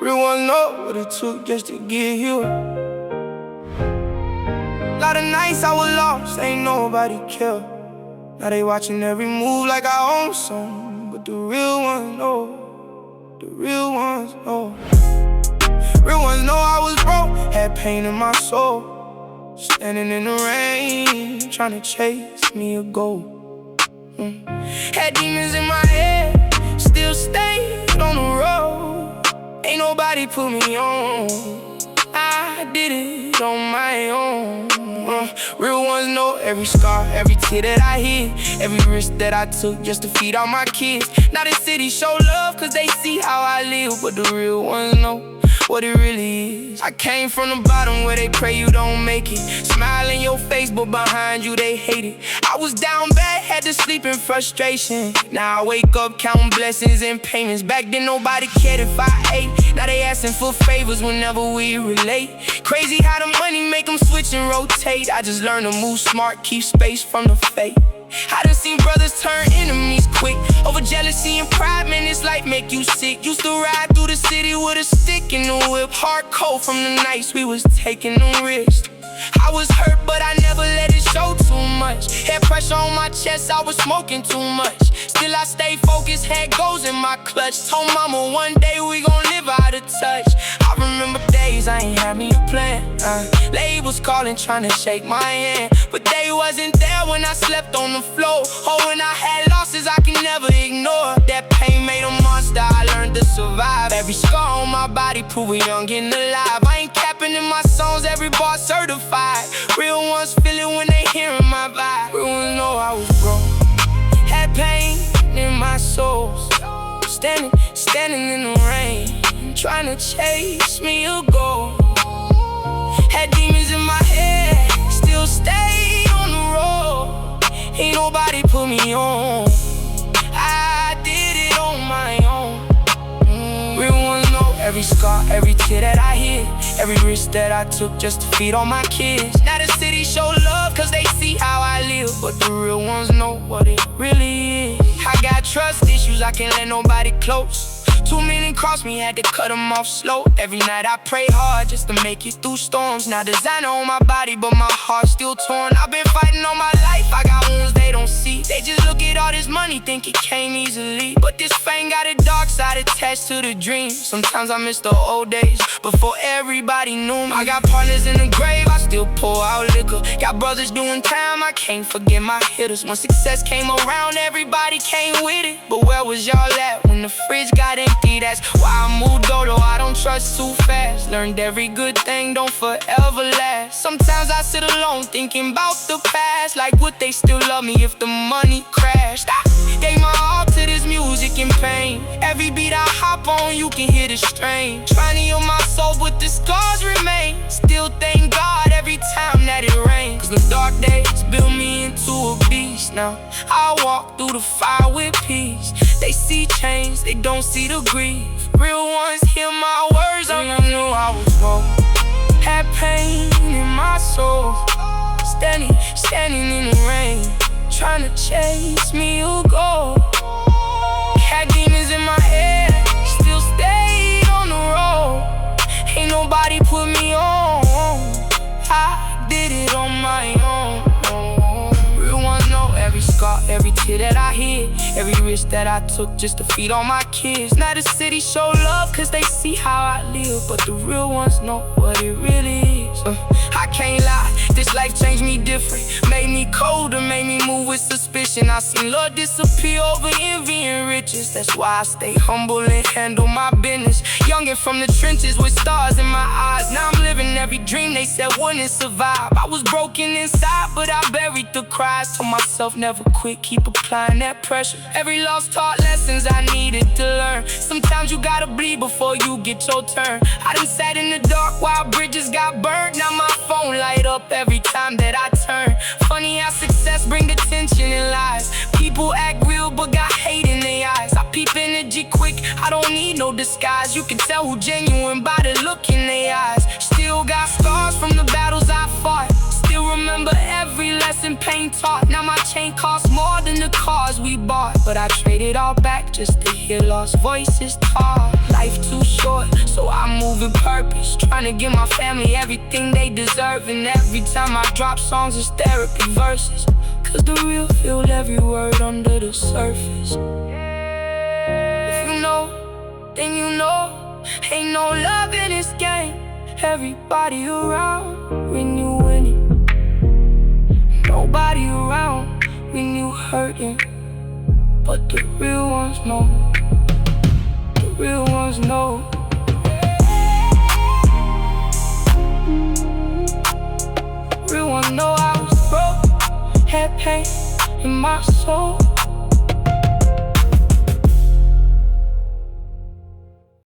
Real ones know what it took just to get here. Lot of nights I was lost, ain't nobody care. Now they watching every move like I own some. But the real ones know, the real ones know. Real ones know I was broke, had pain in my soul. Standing in the rain, trying to chase me a goal. Had demons in my head, still stayed on the road. Ain't nobody put me on, I did it on my own. Real ones know every scar, every tear that I hid, every risk that I took just to feed all my kids. Now the city show love cause they see how I live, but the real ones know what it really is. I came from the bottom where they pray you don't make it. Smile in your face, but behind you they hate it. I was down bad, had to sleep in frustration. Now I wake up counting blessings and payments. Back then nobody cared if I ate. Now they asking for favors whenever we relate. Crazy how the money make them switch and rotate. I just learned to move smart, keep space from the fate. I done seen brothers turn enemies quick over jealousy and pride, man, this life make you sick. Used to ride through the city with a stick and a whip. Hard cold from the nights we was taking them risks. I was hurt, but I never let it show too much. Had pressure on my chest, I was smoking too much. Still I stayed focused, had goals in my clutch. Told mama one day we gon' live out of touch. I remember days I ain't had me a plan. Labels calling, trying to shake my hand, but they wasn't there when I slept on the floor. Oh, when I had losses I can never ignore. That pain made a monster, I learned to survive. Every scar on my body prove a young and alive. I ain't capping in my songs, every bar certified. Real ones feel it when they hearing my vibe. Real ones know I was broke, had pain in my soul. Standing in the rain, trying to chase me a goal. Had demons in my head, still stayed on the road. Ain't nobody put me on, I did it on my own. Real ones know every scar, every tear that I hid, every risk that I took just to feed all my kids. Now the city show love cause they see how I live, but the real ones know what it really is. I got trust issues, I can't let nobody close. Too many crossed me, had to cut them off slow. Every night I pray hard just to make it through storms. Now designer on my body, but my heart still torn. I've been fighting all my life, I got wounds they don't see. They just look at all this money, think it came easily, but this fame got a dark side attached to the dream. Sometimes I miss the old days, before everybody knew me. I got partners in the grave, I still pour out liquor. Got brothers doing time, I can't forget my hitters. When success came around, everybody came with it, but where was y'all at when the fridge got empty? That's why I moved dolo, I don't trust too fast. Learned every good thing don't forever last. Sometimes I sit alone thinking about the past, like would they still love me if the money crashed? I gave my all to this music and pain. Every beat I hop on, you can hear the strain. Trying to heal my soul, but the scars remain. Still thank God every time that it rains, cause the dark days build me into a beast. Now I walk through the fire with peace. They see change, they don't see the grief. Real ones hear my words, I knew I was broke. Had pain in my soul. Standing in the rain, trying to chase me a goal. Had demons in my head, still stayed on the road. Ain't nobody put me on, I did it on my own. Real ones know every scar, every tear that I hid, every risk that I took just to feed all my kids. Now the city show love cause they see how I live, but the real ones know what it really is. I can't lie, this life changed me different. Made me colder, made me move with suspicion. I seen love disappear over envy and riches. That's why I stay humble and handle my business. Youngin' from the trenches with stars in my eyes. Now I'm living every dream they said wouldn't survive. I was broken inside, but I buried the cries. Told myself never quit, keep applying that pressure. Every loss taught lessons I needed to learn. Sometimes you gotta bleed before you get your turn. I done sat in the dark while bridges got burned. Now my phone light up every time that I turn. Funny how success bring the tension in lies. People act real but got hate in their eyes. I peep energy quick, I don't need no disguise. You can tell who genuine by the look in their eyes. Still got scars from the battles I fought. Still remember every lesson pain taught. Now my chain costs more than the cars we bought, but I traded all back just to hear lost voices talk. life too short, so I move with purpose, trying to give my family everything they deserve. And every time I drop songs, it's therapy verses, cause the real feel every word under the surface. If you know, then you know, ain't no love in this game. Everybody around when you winning, nobody around when you hurting. But the real ones know, the real ones know. Real ones know I was broke, had pain in my soul.